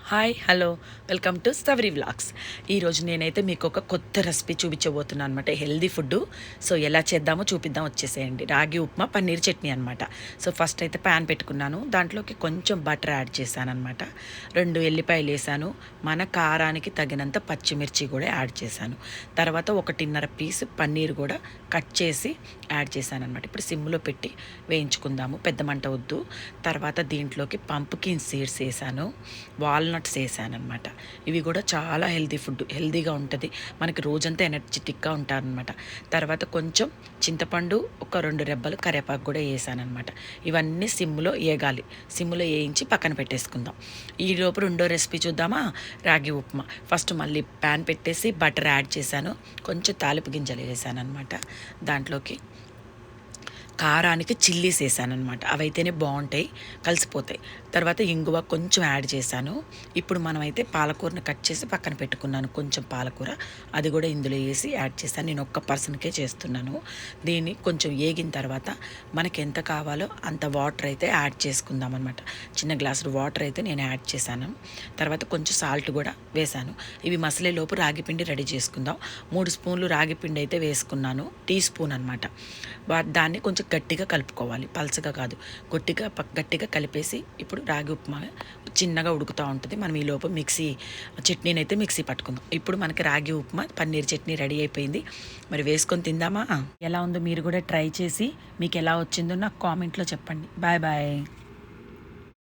Hi hello welcome to Savari vlogs. ఈరోజు నేనైతే మీకు ఒక కొత్త రెసిపీ చూపించబోతున్నాను అనమాట. Healthy food. సో ఎలా చేద్దామో చూపిద్దాం, వచ్చేసేయండి. రాగి ఉప్మా పన్నీర్ చట్నీ అనమాట. సో ఫస్ట్ అయితే ప్యాన్ పెట్టుకున్నాను, దాంట్లోకి కొంచెం బటర్ యాడ్ చేశాను అనమాట. 2 ఎల్లిపాయలు వేసాను, మన కారానికి తగినంత పచ్చిమిర్చి కూడా యాడ్ చేశాను. తర్వాత 1.5 పీస్ పన్నీర్ కూడా కట్ చేసి యాడ్ చేశాను అనమాట. ఇప్పుడు సిమ్లో పెట్టి వేయించుకుందాము, పెద్ద మంట వద్దు. తర్వాత దీంట్లోకి పంప్కిన్ సీడ్స్ వేసాను, వాల్నట్స్ వేసానమాట. ఇవి కూడా చాలా హెల్తీ ఫుడ్, హెల్తీగా ఉంటుంది, మనకి రోజంతా ఎనర్జెటిక్గా ఉంటారనమాట. తర్వాత కొంచెం చింతపండు, ఒక 2 రెబ్బలు కరివేపాకు కూడా వేసానమాట. ఇవన్నీ సిమ్లో వేగాలి, సిమ్లో వేయించి పక్కన పెట్టేసుకుందాం. ఈలోపు రెండో రెసిపీ చూద్దామా, రాగి ఉప్మా. ఫస్ట్ మళ్ళీ ప్యాన్ పెట్టేసి బటర్ యాడ్ చేశాను, కొంచెం తాలింపు గింజలు వేసాను అనమాట. దాంట్లోకి కారానికి చిల్లీస్ వేసానమాట, అవైతేనే బాగుంటాయి, కలిసిపోతాయి. తర్వాత ఇంగువ కొంచెం యాడ్ చేశాను. ఇప్పుడు మనమైతే పాలకూరను కట్ చేసి పక్కన పెట్టుకున్నాను, కొంచెం పాలకూర, అది కూడా ఇందులో వేసి యాడ్ చేశాను. నేను ఒక్క పర్సన్కే చేస్తున్నాను. దీన్ని కొంచెం వేగిన తర్వాత మనకి ఎంత కావాలో అంత వాటర్ అయితే యాడ్ చేసుకుందాం అనమాట. చిన్న గ్లాసు వాటర్ అయితే నేను యాడ్ చేశాను. తర్వాత కొంచెం సాల్ట్ కూడా వేశాను. ఇవి మసలేలోపు రాగి పిండి రెడీ చేసుకుందాం. 3 స్పూన్లు రాగి పిండి అయితే వేసుకున్నాను, టీ స్పూన్ అనమాట. దాన్ని కొంచెం గట్టిగా కలుపుకోవాలి, పలచగా కాదు, గట్టిగా కలిపేసి ఇప్పుడు రాగి ఉప్మా చిన్నగా ఉడుకుతూ ఉంటుంది. మనం ఈలోపు చట్నీని అయితే మిక్సీ పట్టుకుందాం. ఇప్పుడు మనకి రాగి ఉప్మా పన్నీర్ చట్నీ రెడీ అయిపోయింది. మరి వేసుకొని తిందామా? ఎలా ఉందో మీరు కూడా ట్రై చేసి మీకు ఎలా వచ్చిందో నాకు కామెంట్లో చెప్పండి. Bye bye.